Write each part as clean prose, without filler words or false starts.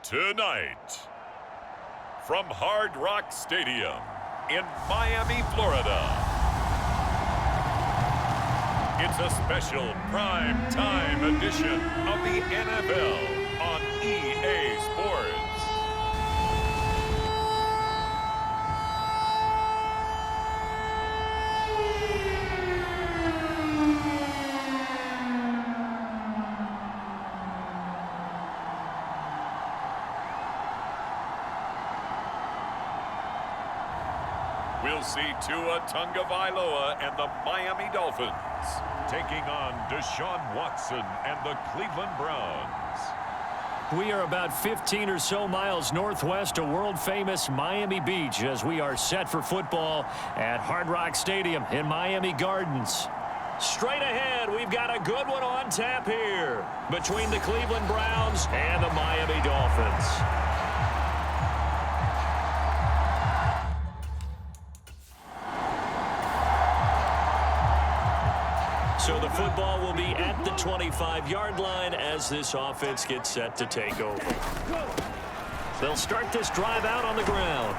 Tonight, from Hard Rock Stadium in Miami, Florida, it's a special prime time edition of the NFL on EA Sports. We'll see Tua Tagovailoa and the Miami Dolphins taking on Deshaun Watson and the Cleveland Browns. We are about 15 or so miles northwest of world-famous Miami Beach as we are set for football at Hard Rock Stadium in Miami Gardens. Straight ahead, we've got a good one on tap here between the Cleveland Browns and the Miami Dolphins. So the football will be at the 25-yard line as this offense gets set to take over. They'll start this drive out on the ground.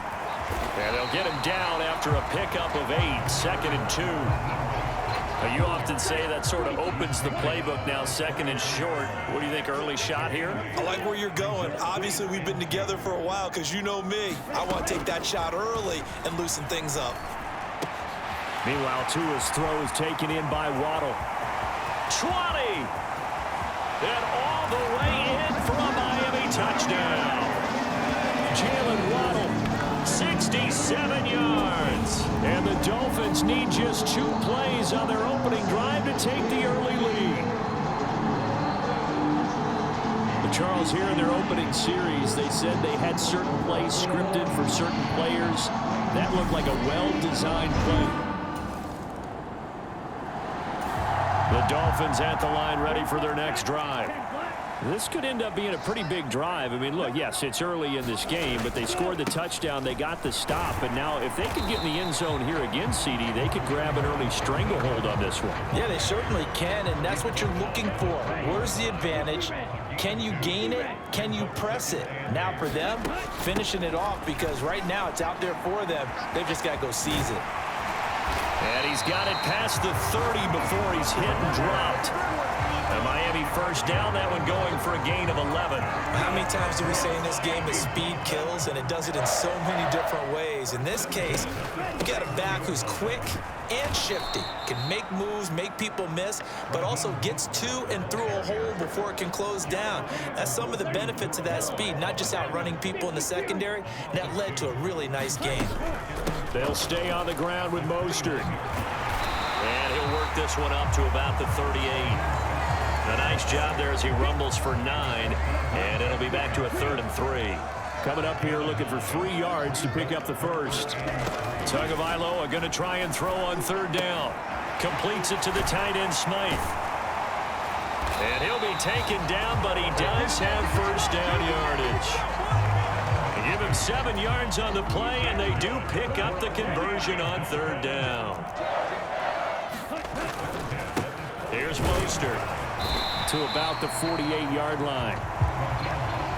And they'll get him down after a pickup of 8, 2nd and 2. Now, you often say that sort of opens the playbook now, 2nd and short. What do you think, early shot here? I like where you're going. Obviously, we've been together for a while because you know me. I want to take that shot early and loosen things up. Meanwhile, Tua's throw is taken in by Waddle. 20! And all the way in for a Miami touchdown. Jalen Waddle, 67 yards. And the Dolphins need just 2 plays on their opening drive to take the early lead. But Charles, here in their opening series, they said they had certain plays scripted for certain players. That looked like a well-designed play. The Dolphins at the line ready for their next drive. This could end up being a pretty big drive. I mean, look, yes, it's early in this game, but they scored the touchdown. They got the stop. And now if they could get in the end zone here again, CD, they could grab an early stranglehold on this one. Yeah, they certainly can, and that's what you're looking for. Where's the advantage? Can you gain it? Can you press it? Now for them, finishing it off because right now it's out there for them. They've just got to go seize it. And he's got it past the 30 before he's hit and dropped. The Miami first down, that one going for a gain of 11. How many times do we say in this game that speed kills, and it does it in so many different ways? In this case, you got a back who's quick and shifty, can make moves, make people miss, but also gets to and through a hole before it can close down. That's some of the benefits of that speed, not just outrunning people in the secondary. And that led to a really nice game. They'll stay on the ground with Mostert. And he'll work this one up to about the 38. A nice job there as he rumbles for 9. And it'll be back to a 3rd and 3. Coming up here looking for 3 yards to pick up the first. Tagovailoa going to try and throw on 3rd down. Completes it to the tight end, Smythe. And he'll be taken down, but he does have first down yardage. They give him 7 yards on the play, and they do pick up the conversion on 3rd down. Here's Mostert to about the 48-yard line.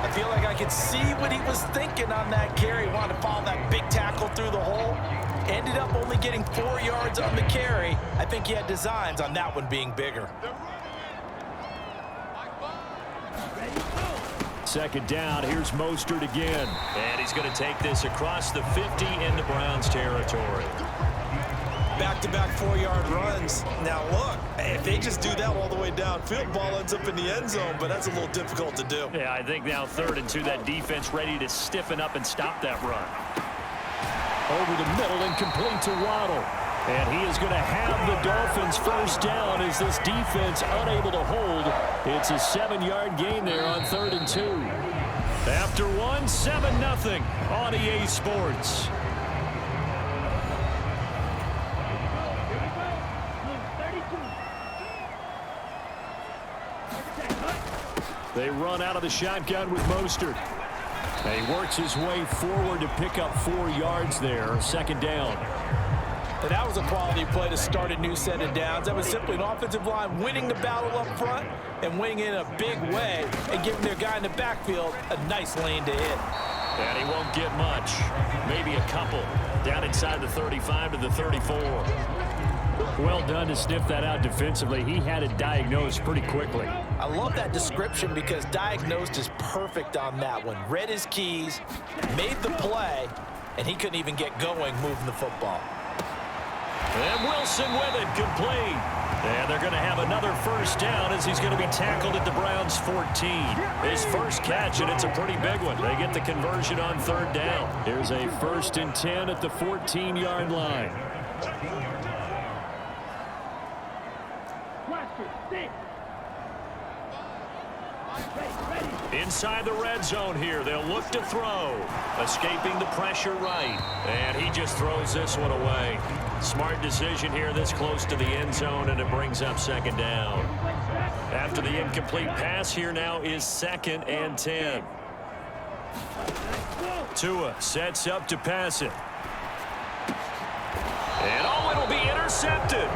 I feel like I could see what he was thinking on that carry. Wanted to follow that big tackle through the hole. Ended up only getting 4 yards on the carry. I think he had designs on that one being bigger. 2nd down. Here's Mostert again. And he's going to take this across the 50 into Browns territory. Back-to-back 4-yard runs. Now, look, if they just do that all the way downfield, ball ends up in the end zone, but that's a little difficult to do. Yeah, I think now 3rd and 2, that defense ready to stiffen up and stop that run. Over the middle and complete to Waddle. And he is going to have the Dolphins first down as this defense unable to hold. It's a 7-yard gain there on 3rd and 2. After one, 7-0 on EA Sports. They run out of the shotgun with Mostert. And he works his way forward to pick up 4 yards there. Second down. And that was a quality play to start a new set of downs. That was simply an offensive line winning the battle up front and winning in a big way and giving their guy in the backfield a nice lane to hit. And he won't get much. Maybe a couple. Down inside the 35 to the 34. Well done to sniff that out defensively. He had it diagnosed pretty quickly. I love that description because diagnosed is perfect on that one. Read his keys, made the play, and he couldn't even get going moving the football. And Wilson with it, complete. And they're going to have another first down as he's going to be tackled at the Browns' 14. His first catch, and it's a pretty big one. They get the conversion on third down. Here's a 1st and 10 at the 14-yard line. Inside the red zone here. They'll look to throw. Escaping the pressure right. And he just throws this one away. Smart decision here this close to the end zone, and it brings up second down. After the incomplete pass, here now is 2nd and 10. Tua sets up to pass it. And it'll be intercepted.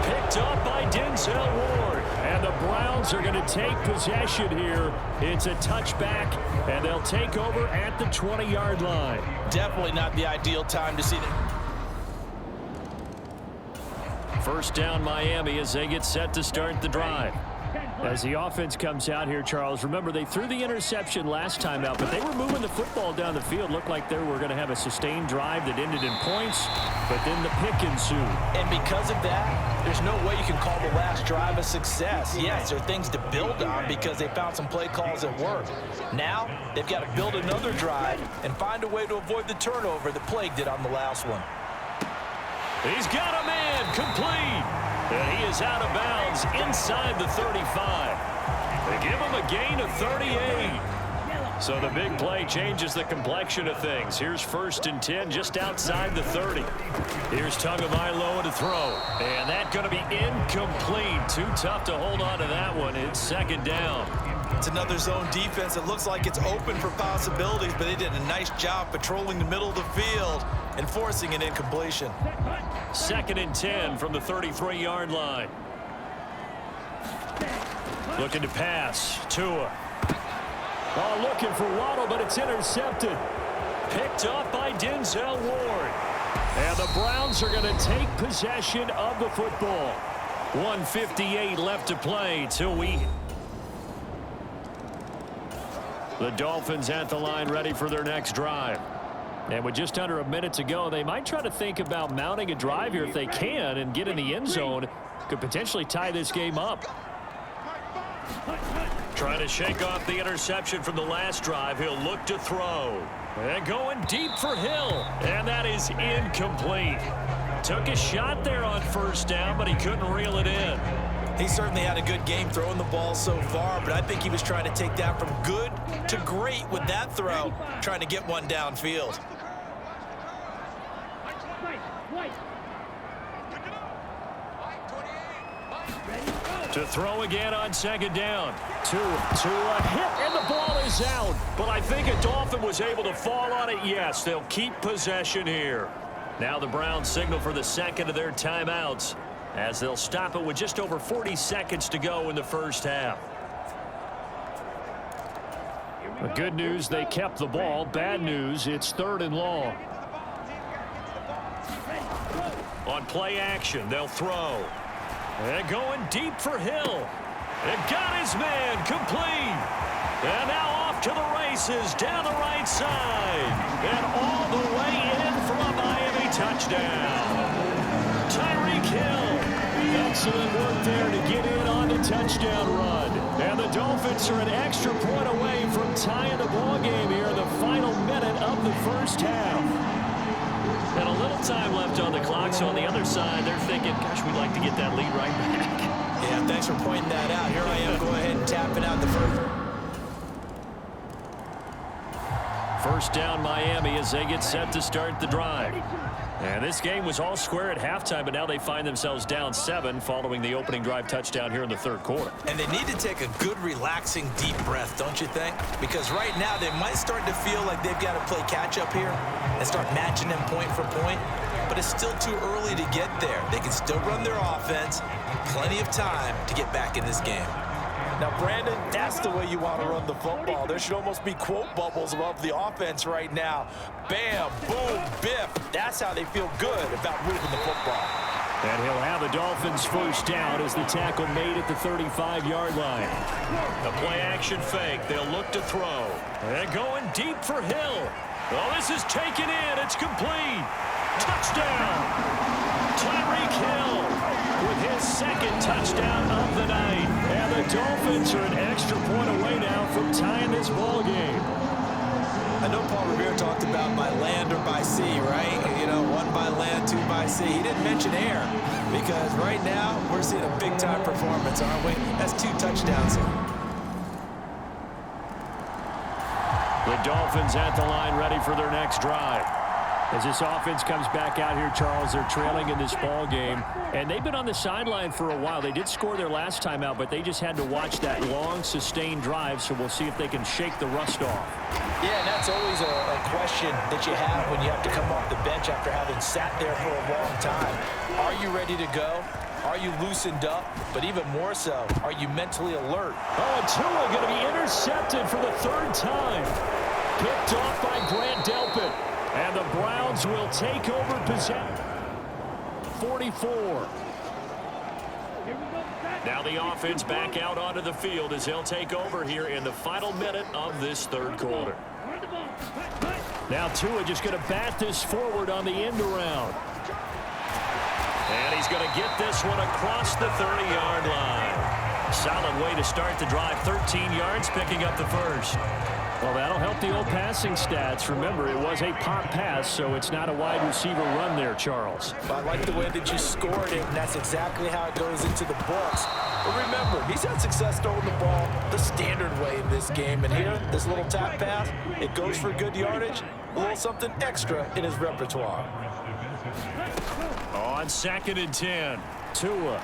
Picked up by Denzel Ward. And the Browns are going to take possession here. It's a touchback, and they'll take over at the 20-yard line. Definitely not the ideal time to see them. First down Miami as they get set to start the drive. As the offense comes out here, Charles, remember they threw the interception last time out, but they were moving the football down the field. Looked like they were going to have a sustained drive that ended in points, but then the pick ensued. And because of that, there's no way you can call the last drive a success. Yes, there are things to build on because they found some play calls that work. Now, they've got to build another drive and find a way to avoid the turnover that plagued it on the last one. He's got a man complete. And he is out of bounds inside the 35. They give him a gain of 38. So the big play changes the complexion of things. Here's 1st and 10 just outside the 30. Here's Tagovailoa to throw. And that's going to be incomplete. Too tough to hold on to that one. It's second down. It's another zone defense. It looks like it's open for possibilities, but they did a nice job patrolling the middle of the field and forcing an incompletion. 2nd and 10 from the 33-yard line. Looking to pass. Tua. Oh, looking for Waddle, but it's intercepted. Picked up by Denzel Ward. And the Browns are going to take possession of the football. 1:58 left to play till the Dolphins at the line ready for their next drive. And with just under a minute to go, they might try to think about mounting a drive here if they can and get in the end zone. Could potentially tie this game up. Trying to shake off the interception from the last drive. He'll look to throw. And going deep for Hill. And that is incomplete. Took a shot there on first down, but he couldn't reel it in. He certainly had a good game throwing the ball so far, but I think he was trying to take that from good to great with that throw, trying to get one downfield. To throw again on second down. To a hit, and the ball is out. But I think a Dolphin was able to fall on it. Yes, they'll keep possession here. Now the Browns signal for the second of their timeouts, as they'll stop it with just over 40 seconds to go in the first half. The good news, they kept the ball. Bad news, it's 3rd and long. On play action, they'll throw. And going deep for Hill. And got his man complete. And now off to the races down the right side. And all the way in for a Miami touchdown. Tyreek Hill. Excellent work there to get in on the touchdown run. And the Dolphins are an extra point away from tying the ball game here in the final minute of the first half. And a little time left on the clock, so on the other side, they're thinking, gosh, we'd like to get that lead right back. Yeah, thanks for pointing that out. Here I am, go ahead and tapping out the first. First down Miami as they get set to start the drive. And this game was all square at halftime, but now they find themselves down 7 following the opening drive touchdown here in the third quarter. And they need to take a good, relaxing, deep breath, don't you think? Because right now they might start to feel like they've got to play catch-up here and start matching them point for point. But it's still too early to get there. They can still run their offense. Plenty of time to get back in this game. Now, Brandon, that's the way you want to run the football. There should almost be quote bubbles above the offense right now. Bam, boom, biff. That's how they feel good about moving the football. And he'll have a Dolphins first down as the tackle made at the 35-yard line. The play-action fake. They'll look to throw. And going deep for Hill. Well, this is taken in. It's complete. Touchdown. Tyreek Hill with his second touchdown of the night. And the Dolphins are an extra point away now from tying this ball game. I know Paul Revere talked about by land or by sea, right? You know, 1 by land, 2 by sea. He didn't mention air because right now we're seeing a big-time performance, aren't we? That's 2 touchdowns here. The Dolphins at the line ready for their next drive. As this offense comes back out here, Charles, they're trailing in this ball game. And they've been on the sideline for a while. They did score their last time out, but they just had to watch that long, sustained drive. So we'll see if they can shake the rust off. Yeah, and that's always a question that you have when you have to come off the bench after having sat there for a long time. Are you ready to go? Are you loosened up? But even more so, are you mentally alert? Oh, and Tua going to be intercepted for the 3rd time. Picked off by Grant Delpit. And the Browns will take over possession. 44. Now the offense back out onto the field as they'll take over here in the final minute of this third quarter. Now Tua just going to bat this forward on the end around. And he's going to get this one across the 30-yard line. Solid way to start the drive. 13 yards, picking up the first. Well, that'll help the old passing stats. Remember, it was a pop pass, so it's not a wide receiver run there, Charles. Well, I like the way that you scored it, and that's exactly how it goes into the books. But remember, he's had success throwing the ball the standard way in this game. And here, this little tap pass, it goes for good yardage, a little something extra in his repertoire. On 2nd and 10, Tua.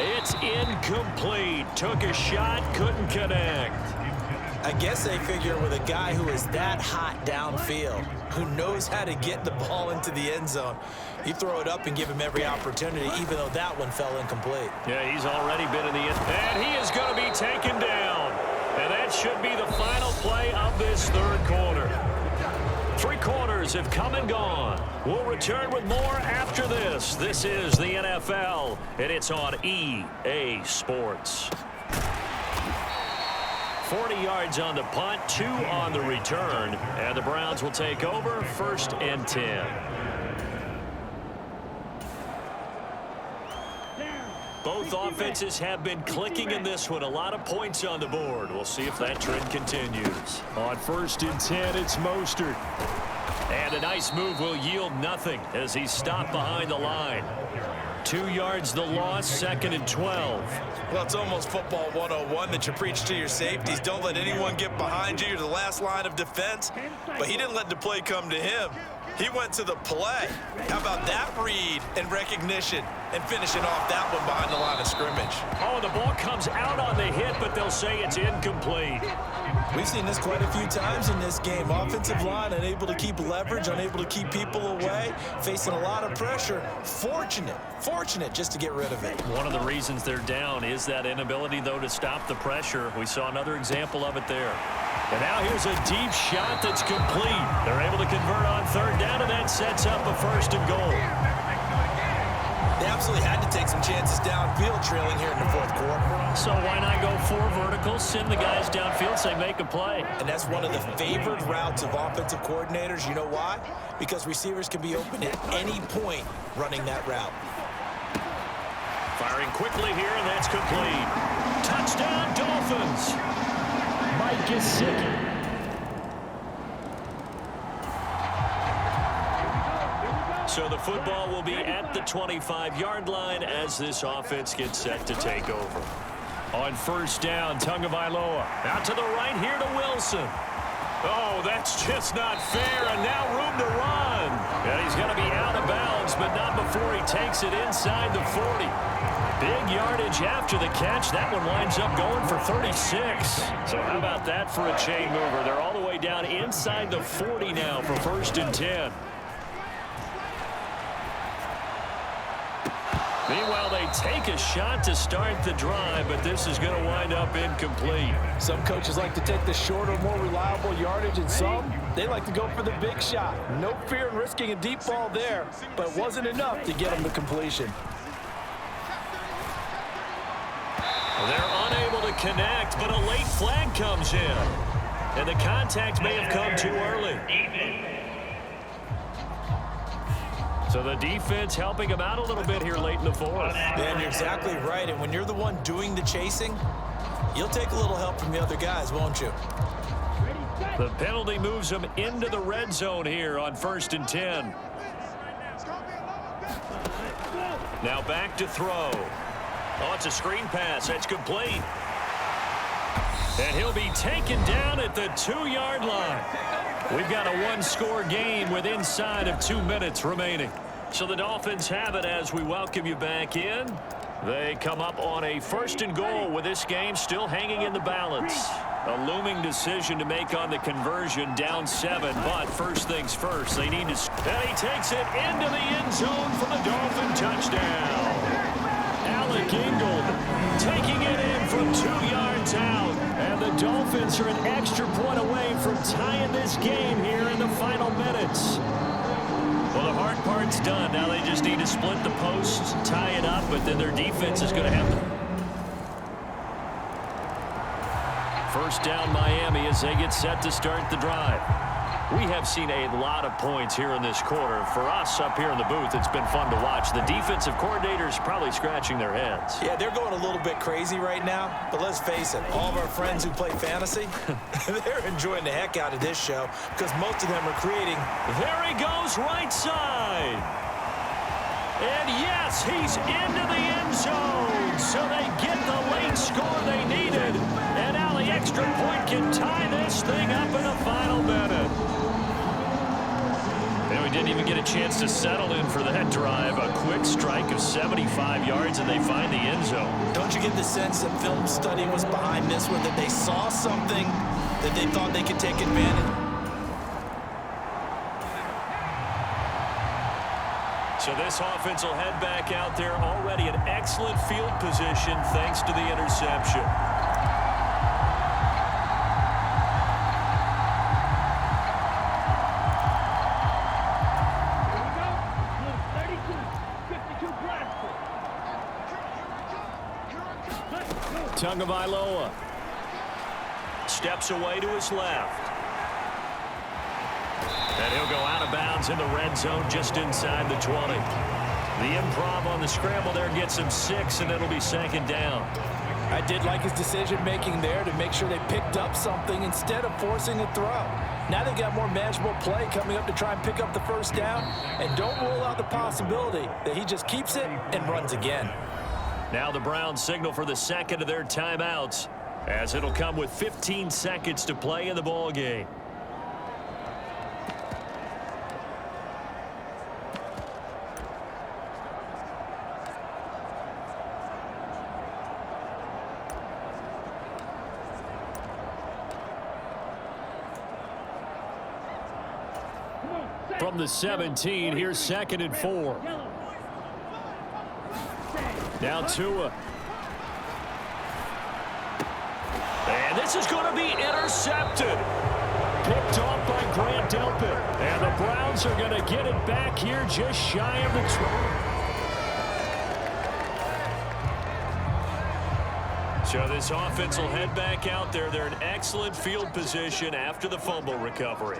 It's incomplete. Took a shot, couldn't connect. I guess they figure with a guy who is that hot downfield, who knows how to get the ball into the end zone, you throw it up and give him every opportunity, even though that one fell incomplete. Yeah, he's already been in the end. And he is going to be taken down. And that should be the final play of this third quarter. 3 quarters have come and gone. We'll return with more after this. This is the NFL, and it's on EA Sports. 40 yards on the punt, 2 on the return, and the Browns will take over 1st and 10. Both offenses have been clicking in this one. A lot of points on the board. We'll see if that trend continues. On 1st and 10, it's Mostert. And a nice move will yield nothing as he's stopped behind the line. 2 yards the loss, 2nd and 12. Well, it's almost football 101 that you preach to your safeties. Don't let anyone get behind you. You're the last line of defense. But he didn't let the play come to him. He went to the play. How about that read and recognition and finishing off that one behind the line of scrimmage? Oh, the ball comes out on the hit, but they'll say it's incomplete. We've seen this quite a few times in this game. Offensive line unable to keep leverage, unable to keep people away, facing a lot of pressure. Fortunate just to get rid of it. One of the reasons they're down is that inability, though, to stop the pressure. We saw another example of it there. And now here's a deep shot that's complete. They're able to convert on 3rd down, and that sets up a 1st and goal. They absolutely had to take some chances downfield trailing here in the 4th quarter. So why not go 4 verticals, send the guys downfield, say make a play. And that's one of the favored routes of offensive coordinators. You know why? Because receivers can be open at any point running that route. Firing quickly here, and that's complete. Touchdown, Dolphins. Mike Gesicki. So the football will be at the 25-yard line as this offense gets set to take over. On first down, Tagovailoa. Out to the right here to Wilson. Oh, that's just not fair, and now room to run. And he's going to be out of bounds, but not before he takes it inside the 40. Big yardage after the catch. That one winds up going for 36. So how about that for a chain mover? They're all the way down inside the 40 now for 1st and 10. Meanwhile, they take a shot to start the drive, but this is going to wind up incomplete. Some coaches like to take the shorter, more reliable yardage, and some, they like to go for the big shot. No fear in risking a deep ball there, but it wasn't enough to get them to completion. They're unable to connect, but a late flag comes in. And the contact may have come too early. So the defense helping him out a little bit here late in the 4th. Man, you're exactly right. And when you're the one doing the chasing, you'll take a little help from the other guys, won't you? The penalty moves him into the red zone here on 1st and 10. Now back to throw. Oh, it's a screen pass. It's complete. And he'll be taken down at the 2-yard line. We've got a one-score game with inside of 2 minutes remaining. So the Dolphins have it as we welcome you back in. They come up on a 1st and goal with this game still hanging in the balance. A looming decision to make on the conversion, down 7. But first things first, they need to... And he takes it into the end zone for the Dolphin touchdown. Alec Ingold taking it in from 2 yards out. And the Dolphins are an extra point away from tying this game here in the final minutes. Well, the hard part's done. Now they just need to split the posts, tie it up, but then their defense is going to have to. First down Miami as they get set to start the drive. We have seen a lot of points here in this quarter. For us up here in the booth, it's been fun to watch. The defensive coordinators probably scratching their heads. Yeah, they're going a little bit crazy right now. But let's face it, all of our friends who play fantasy, they're enjoying the heck out of this show because most of them are creating. There he goes, right side. And yes, he's into the end zone. So they get the late score they needed. And now the extra point can tie this thing up in the final minute. And we didn't even get a chance to settle in for that drive. A quick strike of 75 yards, and they find the end zone. Don't you get the sense that film study was behind this one, that they saw something that they thought they could take advantage? So this offense will head back out there, already in excellent field position thanks to the interception. Tagovailoa steps away to his left. And he'll go out of bounds in the red zone just inside the 20. The improv on the scramble there gets him 6, and it'll be 2nd down. I did like his decision-making there to make sure they picked up something instead of forcing a throw. Now they got more manageable play coming up to try and pick up the 1st down, and don't rule out the possibility that he just keeps it and runs again. Now the Browns signal for the 2nd of their timeouts, as it'll come with 15 seconds to play in the ball game. From the 17, here's 2nd and 4. Now Tua. And this is going to be intercepted. Picked off by Grant Delpit. And the Browns are going to get it back here just shy of the 20. So this offense will head back out there. They're in excellent field position after the fumble recovery.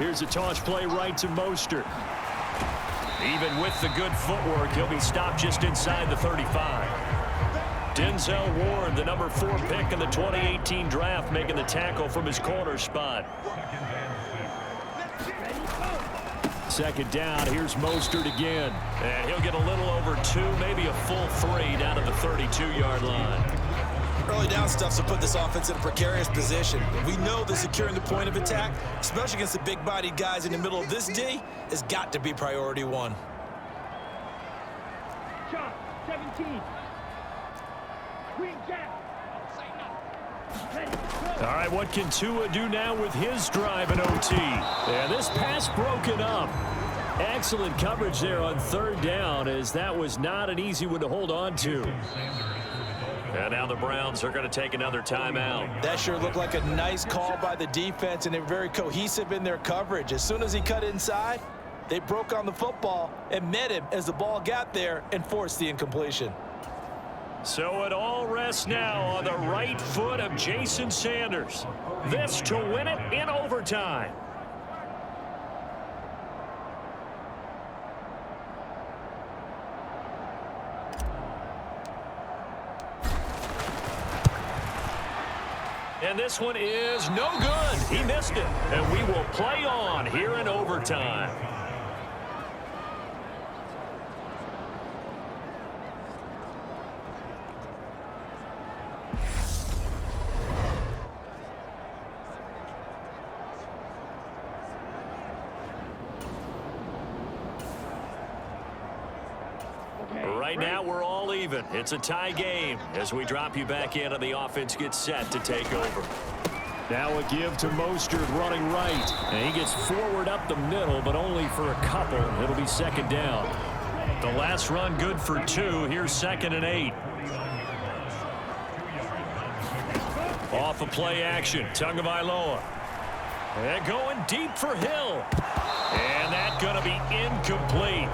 Here's a toss play right to Mostert. Even with the good footwork, he'll be stopped just inside the 35. Denzel Ward, the number 4 pick in the 2018 draft, making the tackle from his corner spot. second down. Here's Mostert again. And he'll get a little over 2, maybe a full 3 down to the 32-yard line. Early down stuff to put this offense in a precarious position. We know that securing the point of attack, especially against the big-bodied guys in the middle of this D, has got to be priority one. Shot, 17. Green jack. All right, what can Tua do now with his drive in OT? And this pass broken up. Excellent coverage there on third down, as that was not an easy one to hold on to. And now the Browns are going to take another timeout. That sure looked like a nice call by the defense, and they were very cohesive in their coverage. As soon as he cut inside, they broke on the football and met him as the ball got there and forced the incompletion. So it all rests now on the right foot of Jason Sanders. This to win it in overtime. And this one is no good. He missed it. And we will play on here in overtime. Right now, we're all even. It's a tie game as we drop you back in and the offense gets set to take over. Now a give to Mostert running right. And he gets forward up the middle, but only for a couple. It'll be second down. The last run good for 2. Here's 2nd and 8. Off a play action. Tagovailoa. And going deep for Hill. And that's going to be incomplete.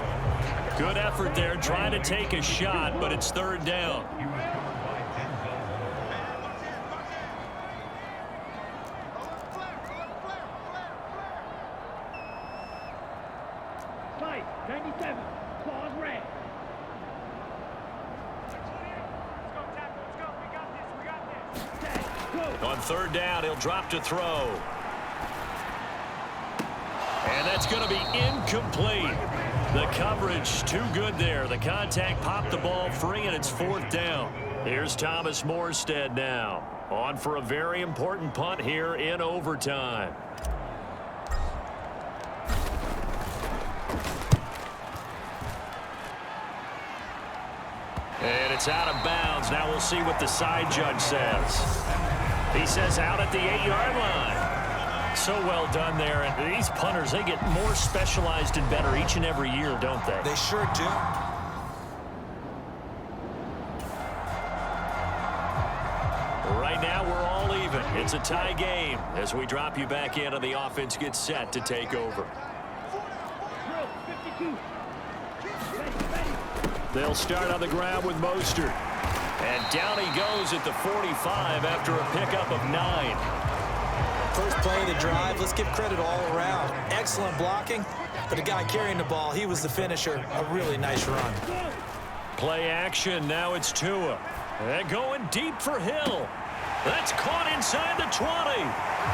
Good effort there, trying to take a shot, but it's third down. Fight, 97. Claws red. Let's go, tackle. Let's go. We got this. Go. On third down, he'll drop to throw. And that's going to be incomplete. The coverage too good there. The contact popped the ball free, and it's fourth down. Here's Thomas Morstead now. On for a very important punt here in overtime. And it's out of bounds. Now we'll see what the side judge says. He says out at the 8-yard line. So well done there. And these punters, they get more specialized and better each and every year, don't they? They sure do. Right now, we're all even. It's a tie game as we drop you back in and the offense gets set to take over. They'll start on the ground with Mostert. And down he goes at the 45 after a pickup of 9. First play of the drive, let's give credit all around. Excellent blocking, but the guy carrying the ball, he was the finisher. A really nice run. Play action, now it's Tua. And going deep for Hill. That's caught inside the 20.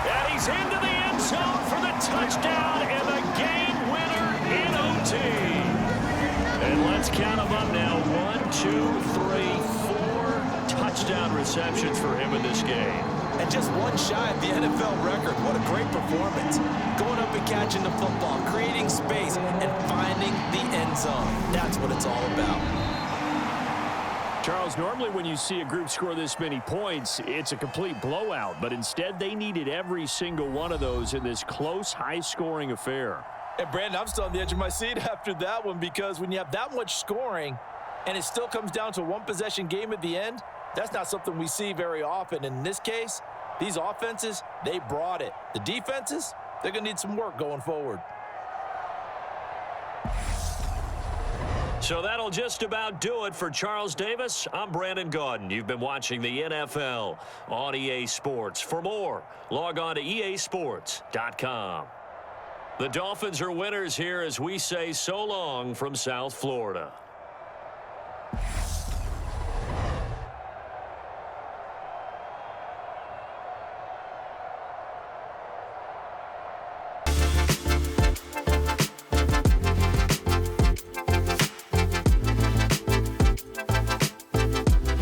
And he's into the end zone for the touchdown and the game winner in OT. And let's count them up now. 1, 2, 3, 4 touchdown receptions for him in this game. And just one shy of the NFL record. What a great performance. Going up and catching the football, creating space, and finding the end zone. That's what it's all about. Charles, normally when you see a group score this many points, it's a complete blowout. But instead, they needed every single one of those in this close, high-scoring affair. And, Brandon, I'm still on the edge of my seat after that one, because when you have that much scoring and it still comes down to a one-possession game at the end, that's not something we see very often. In this case, these offenses, they brought it. The defenses, they're going to need some work going forward. So that'll just about do it for Charles Davis. I'm Brandon Gaudin. You've been watching the NFL on EA Sports. For more, log on to easports.com. The Dolphins are winners here as we say so long from South Florida.